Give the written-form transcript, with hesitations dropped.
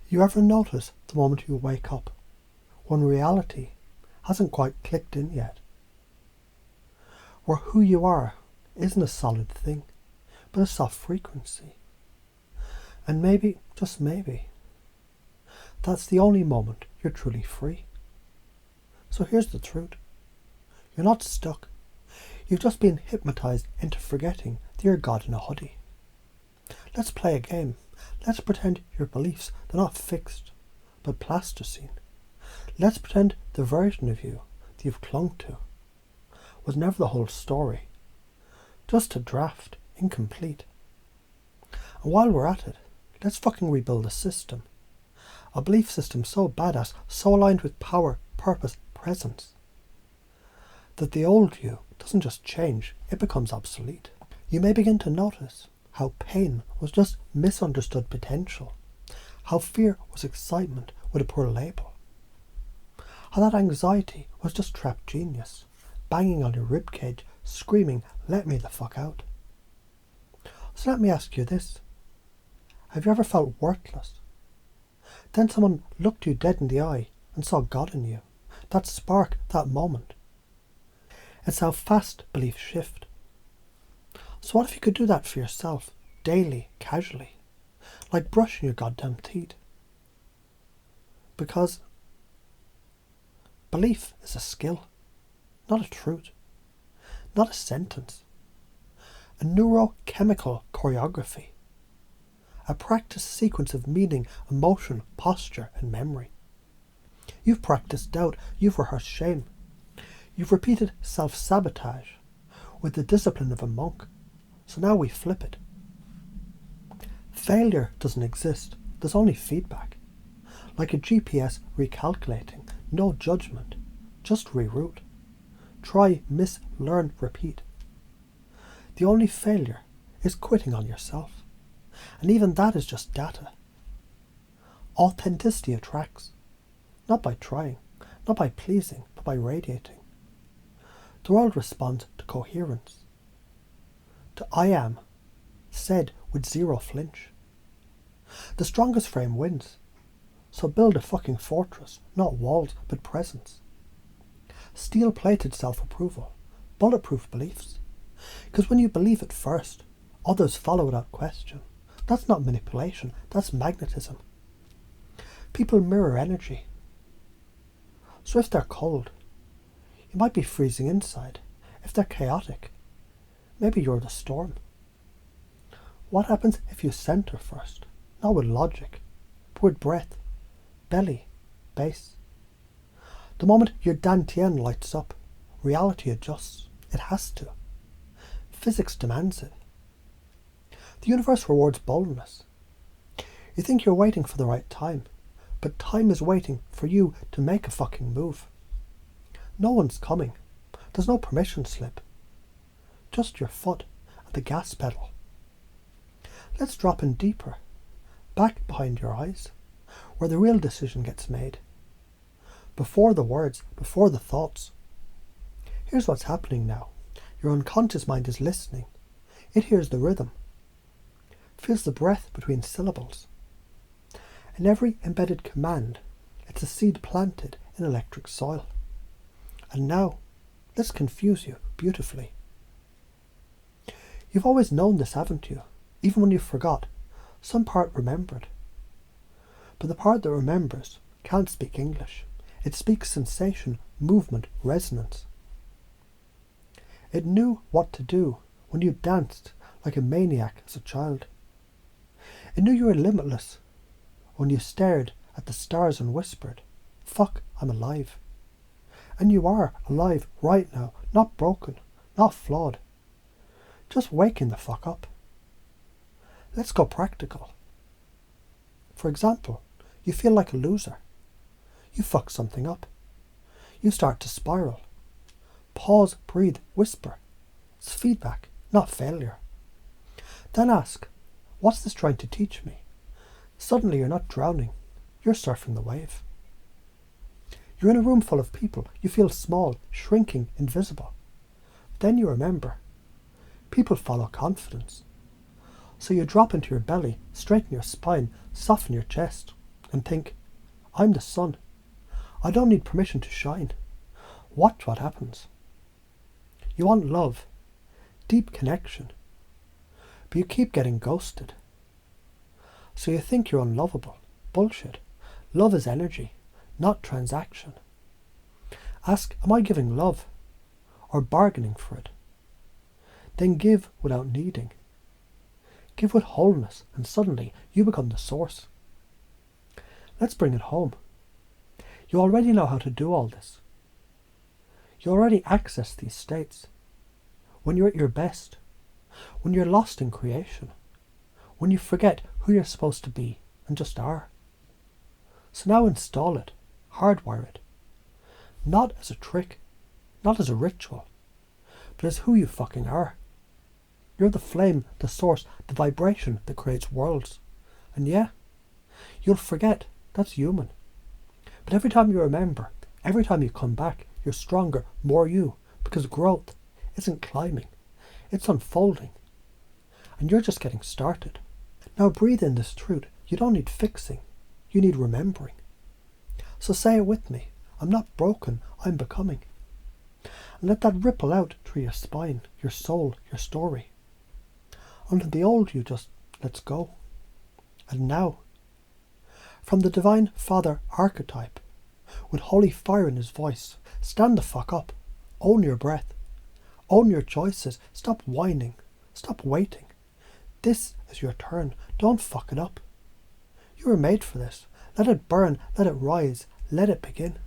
You ever notice the moment you wake up, when reality hasn't quite clicked in yet? Where who you are isn't a solid thing, but a soft frequency. And maybe, just maybe, that's the only moment you're truly free. So here's the truth. You're not stuck. You've just been hypnotized into forgetting that you're God in a hoodie. Let's play a game. Let's pretend your beliefs, they're not fixed, but plasticine. Let's pretend the version of you that you've clung to was never the whole story, just a draft, incomplete. And while we're at it, let's fucking rebuild a system. A belief system so badass, so aligned with power, purpose, presence, that the old you doesn't just change, it becomes obsolete. You may begin to notice how pain was just misunderstood potential, how fear was excitement with a poor label, how that anxiety was just trapped genius, banging on your ribcage, screaming, "Let me the fuck out." So let me ask you this. Have you ever felt worthless? Then someone looked you dead in the eye and saw God in you. That spark, that moment. It's how fast beliefs shift. So what if you could do that for yourself, daily, casually, like brushing your goddamn teeth? Because belief is a skill, not a truth, not a sentence, a neurochemical choreography, a practice sequence of meaning, emotion, posture, and memory. You've practiced doubt, you've rehearsed shame, you've repeated self-sabotage with the discipline of a monk. So now we flip it. Failure doesn't exist, there's only feedback. Like a GPS recalculating, no judgment, just reroute. Try, miss, learn, repeat. The only failure is quitting on yourself. And even that is just data. Authenticity attracts, not by trying, not by pleasing, but by radiating. The world responds to coherence, to I am, said with zero flinch. The strongest frame wins, so build a fucking fortress, not walls, but presence. Steel-plated self-approval, bulletproof beliefs. Because when you believe it first, others follow without question. That's not manipulation, that's magnetism. People mirror energy. So if they're cold, you might be freezing inside. If they're chaotic, maybe you're the storm. What happens if you center first? Not with logic, but with breath, belly, base. The moment your dantian lights up, reality adjusts. It has to. Physics demands it. The universe rewards boldness. You think you're waiting for the right time, but time is waiting for you to make a fucking move. No one's coming. There's no permission slip. Just your foot and the gas pedal. Let's drop in deeper, back behind your eyes, where the real decision gets made. Before the words, before the thoughts. Here's what's happening now. Your unconscious mind is listening. It hears the rhythm, feels the breath between syllables. In every embedded command, it's a seed planted in electric soil. And now, let's confuse you beautifully. You've always known this, haven't you? Even when you forgot, some part remembered. But the part that remembers can't speak English. It speaks sensation, movement, resonance. It knew what to do when you danced like a maniac as a child. It knew you were limitless when you stared at the stars and whispered, "Fuck, I'm alive." And you are alive right now, not broken, not flawed. Just waking the fuck up. Let's go practical. For example, you feel like a loser. You fuck something up. You start to spiral. Pause, breathe, whisper. It's feedback, not failure. Then ask, what's this trying to teach me? Suddenly you're not drowning. You're surfing the wave. You're in a room full of people. You feel small, shrinking, invisible. Then you remember. People follow confidence. So you drop into your belly, straighten your spine, soften your chest, and think, I'm the sun. I don't need permission to shine. Watch what happens. You want love, deep connection, but you keep getting ghosted. So you think you're unlovable. Bullshit. Love is energy, not transaction. Ask, am I giving love or bargaining for it? Then give without needing. Give with wholeness, and suddenly you become the source. Let's bring it home. You already know how to do all this. You already access these states. When you're at your best, when you're lost in creation, when you forget who you're supposed to be and just are. So now install it, hardwire it. Not as a trick, not as a ritual, but as who you fucking are. You're the flame, the source, the vibration that creates worlds. And yeah, you'll forget, that's human. But every time you remember, every time you come back, you're stronger, more you, because growth isn't climbing, it's unfolding. And you're just getting started. Now breathe in this truth. You don't need fixing, you need remembering. So say it with me. I'm not broken, I'm becoming. And let that ripple out through your spine, your soul, your story. Until the old you just lets go. And now, from the Divine Father archetype, with holy fire in his voice, stand the fuck up. Own your breath. Own your choices. Stop whining. Stop waiting. This is your turn. Don't fuck it up. You were made for this. Let it burn. Let it rise. Let it begin.